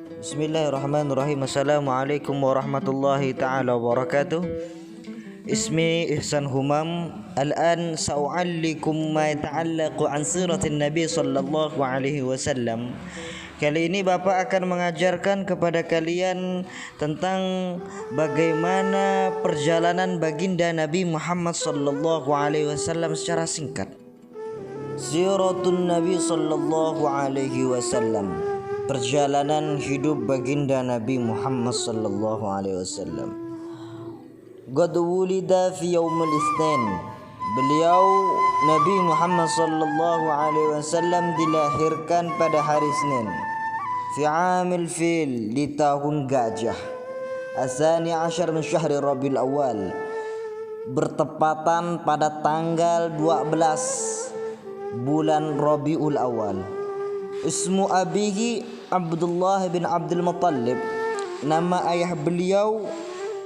Bismillahirrahmanirrahim. Assalamualaikum warahmatullahi ta'ala wabarakatuh. Ismi Ihsan Humam. Al-an sa'u'allikum ma yata'allaqu an siratin Nabi sallallahu alaihi wasallam. Kali ini Bapak akan mengajarkan kepada kalian tentang bagaimana perjalanan baginda Nabi Muhammad sallallahu alaihi wasallam secara singkat. Siratun Nabi sallallahu alaihi wasallam, perjalanan hidup baginda Nabi Muhammad sallallahu alaihi wasallam. Qad wulida fi yaumil itsnain. Beliau Nabi Muhammad sallallahu alaihi wasallam dilahirkan pada hari Senin. Fi amil fil, di tahun gajah. Asani asyar min syahri Rabiul Awal, bertepatan pada tanggal 12 bulan Rabiul Awal. Ismu abihi Abdullah bin Abdul Muttalib. Nama ayah beliau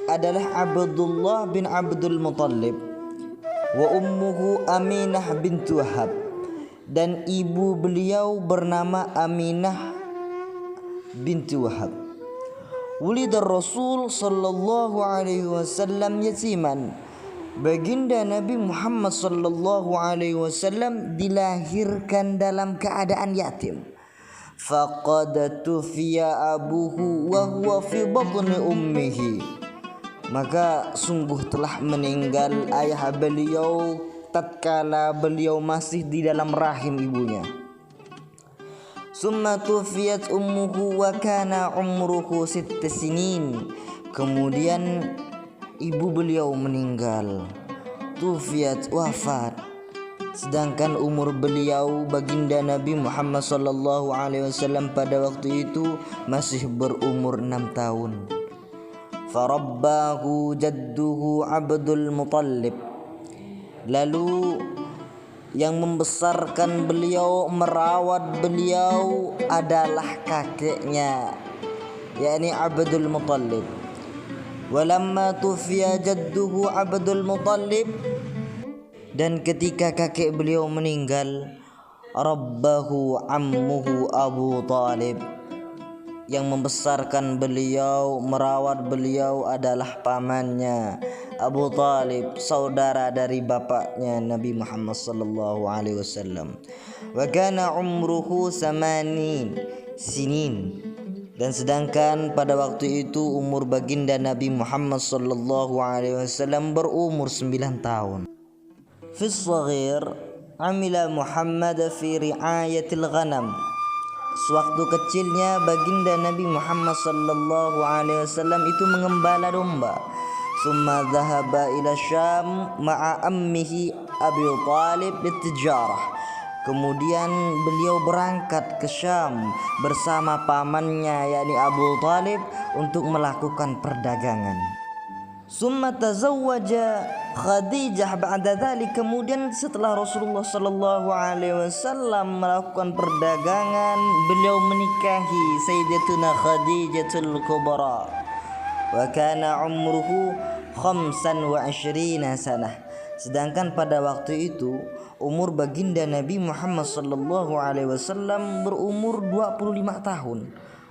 adalah Abdullah bin Abdul Muttalib. Wa ummuhu Aminah bintu Wahab, dan ibu beliau bernama Aminah binti Wahab. Wulidar Rasul sallallahu alaihi wasallam yatiman. Baginda Nabi Muhammad sallallahu alaihi wasallam dilahirkan dalam keadaan yatim. Faqad tufiya abuhu wa huwa fi batni ummihi. Maka sungguh telah meninggal ayah beliau tatkala beliau masih di dalam rahim ibunya. Summa tufiyat ummuhu wa kana umruhu 6 sinin. Kemudian ibu beliau meninggal, tufiyat, wafat, sedangkan umur beliau baginda Nabi Muhammad sallallahu alaihi wasallam pada waktu itu masih berumur 6 tahun. Farabbahu jadduhu Abdul Muttalib. Lalu yang membesarkan beliau, merawat beliau adalah kakeknya, yakni Abdul Muttalib. Walamma tufiya jadduhu Abdul Muttalib, dan ketika kakek beliau meninggal, rabbahu ammuhu Abu Talib. Yang membesarkan beliau, merawat beliau adalah pamannya Abu Talib, saudara dari bapaknya Nabi Muhammad sallallahu alaihi wasallam. Wa kana umruhu 8 sinin. Dan sedangkan pada waktu itu umur baginda Nabi Muhammad sallallahu alaihi wasallam berumur 9 tahun. Fi shaghir amila Muhammad fi riayatil ghanam. Sewaktu kecilnya baginda Nabi Muhammad sallallahu alaihi wasallam itu mengembala domba. Summa dhahaba ila Syam ma'a ammihi Abi Talib litijarah. Kemudian beliau berangkat ke Syam bersama pamannya yakni Abu Talib untuk melakukan perdagangan. Summa tazawwaja Khadijah ba'da dzalik. Kemudian setelah Rasulullah sallallahu alaihi wasallam melakukan perdagangan, beliau menikahi Sayyidatuna Khadijatul Kubra. Wa kana umruhu 25 sanah. Sedangkan pada waktu itu umur baginda Nabi Muhammad sallallahu alaihi wasallam berumur 25 tahun.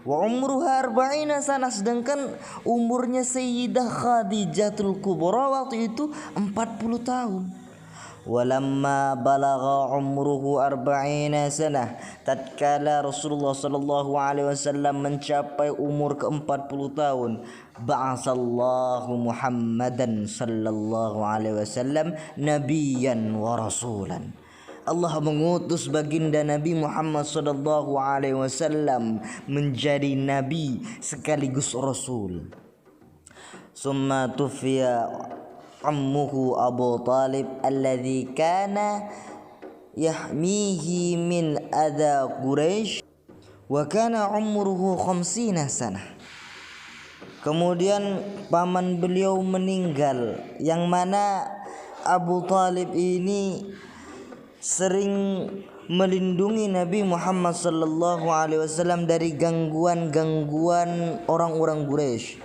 Wa umruha 40 sanah, sedangkan umurnya Sayyidah Khadijatul Kubra waktu itu 40 tahun. Walamma balagha umruhu 40 sanah, tatkala Rasulullah sallallahu alaihi wasallam mencapai umur ke-40 tahun, ba'atsallahu Muhammadan sallallahu alaihi wasallam nabiyyan wa rasulan. Allah mengutus baginda Nabi Muhammad sallallahu alaihi wasallam menjadi nabi sekaligus rasul. Summa tufiya ammuhu Abu Talib alladhi kana yahmihi min adha Quraisy wa kana umruhu 50 sanah. Kemudian paman beliau meninggal, yang mana Abu Talib ini sering melindungi Nabi Muhammad sallallahu alaihi wasallam dari gangguan-gangguan orang-orang Quraisy.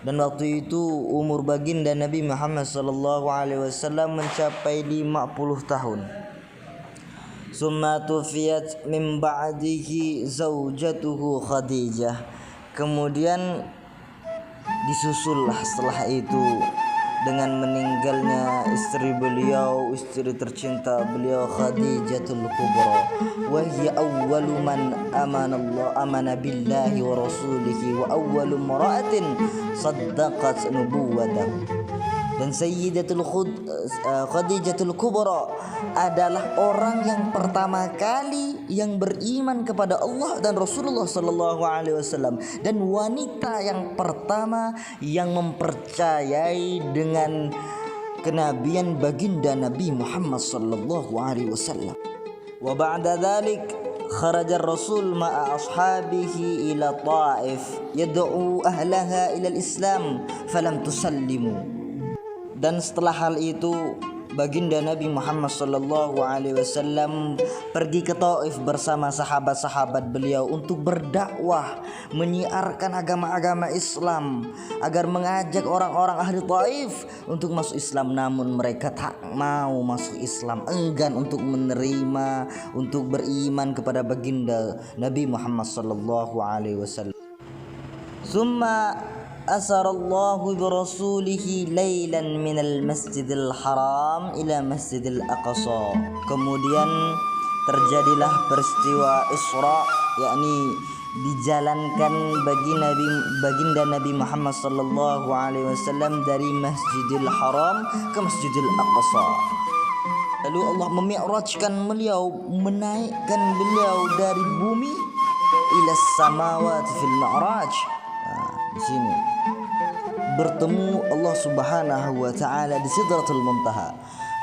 Dan waktu itu umur baginda Nabi Muhammad sallallahu alaihi wasallam mencapai 50 tahun. Summa tufiyat min ba'dihi zaujatuhu Khadijah. Kemudian disusullah setelah itu dengan meninggalnya istri beliau, istri tercinta beliau Khadijatul Kubra, wa hiya awwalu man amana billahi wa rasulihi wa awwalu mar'atin saddaqat nubuwwatahu. Dan Sayyidatul Khadijatul Kubra adalah orang yang pertama kali yang beriman kepada Allah dan Rasulullah sallallahu alaihi wasallam, dan wanita yang pertama yang mempercayai dengan kenabian baginda Nabi Muhammad sallallahu alaihi wasallam. Wa ba'da dzalik kharaja ar-rasul ma'a ashabihi ila Taif yad'u ahlaha ila al-Islam falam tusallimu. Dan setelah hal itu baginda Nabi Muhammad sallallahu alaihi wasallam pergi ke Taif bersama sahabat-sahabat beliau untuk berdakwah, menyiarkan agama-agama Islam, agar mengajak orang-orang ahli Taif untuk masuk Islam, namun mereka tak mau masuk Islam, enggan untuk menerima, untuk beriman kepada baginda Nabi Muhammad sallallahu alaihi wasallam. Summa asarallahu birasulihi laylan minal masjidil haram ila masjidil aqsa. Kemudian terjadilah peristiwa Isra, yakni dijalankan baginda Nabi Muhammad sallallahu alaihi wasallam dari Masjidil Haram ke Masjidil Aqsa. Lalu Allah memi'rajkan beliau, menaikkan beliau dari bumi ila samawati fil mi'raj. Di sini bertemu Allah Subhanahu wa taala di Sidratul Muntaha.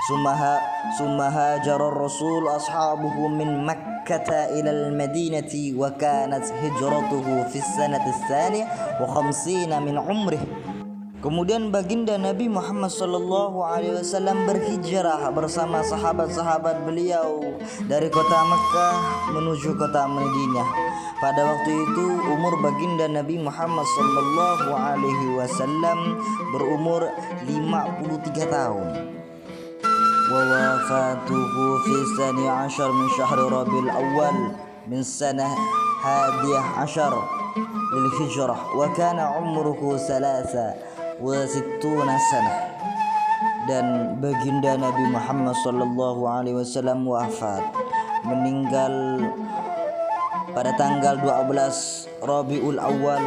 Summa hajara ar-rasul ashabuhu min Makkah ila al-Madinati wa kanat hijratuhu fi as-sanati ats-tsaniyah wa 50 min umrih. Kemudian baginda Nabi Muhammad sallallahu alaihi wasallam berhijrah bersama sahabat-sahabat beliau dari kota Makkah menuju kota Madinah. Pada waktu itu umur baginda Nabi Muhammad sallallahu alaihi wasallam berumur 53 tahun. Wa wafatuhu fi sani 10 min syahr Rabiul Awwal min sanah 11 lil hijrah wa kana umruhu 63 sanah. Dan baginda Nabi Muhammad sallallahu alaihi wasallam wafat, meninggal pada tanggal 12 Rabiul Awal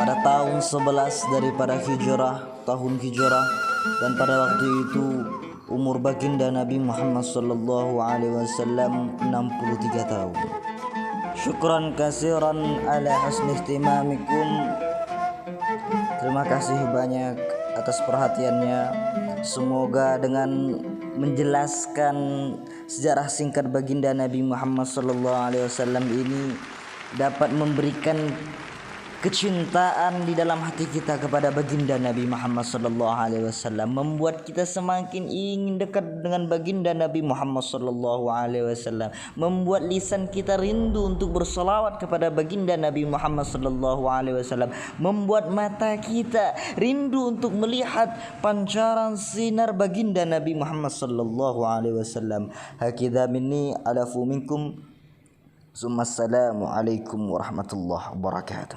pada tahun 11 daripada tahun hijrah, dan pada waktu itu umur baginda Nabi Muhammad sallallahu alaihi wasallam 63 tahun. Syukran katsiran ala husni ihtimamikum. Terima kasih banyak atas perhatiannya. Semoga dengan menjelaskan sejarah singkat baginda Nabi Muhammad SAW ini dapat memberikan kecintaan di dalam hati kita kepada baginda Nabi Muhammad SAW, membuat kita semakin ingin dekat dengan baginda Nabi Muhammad SAW, membuat lisan kita rindu untuk berselawat kepada baginda Nabi Muhammad SAW, membuat mata kita rindu untuk melihat pancaran sinar baginda Nabi Muhammad SAW. Hakidha minni alafu minkum. Assalamualaikum warahmatullahi wabarakatuh.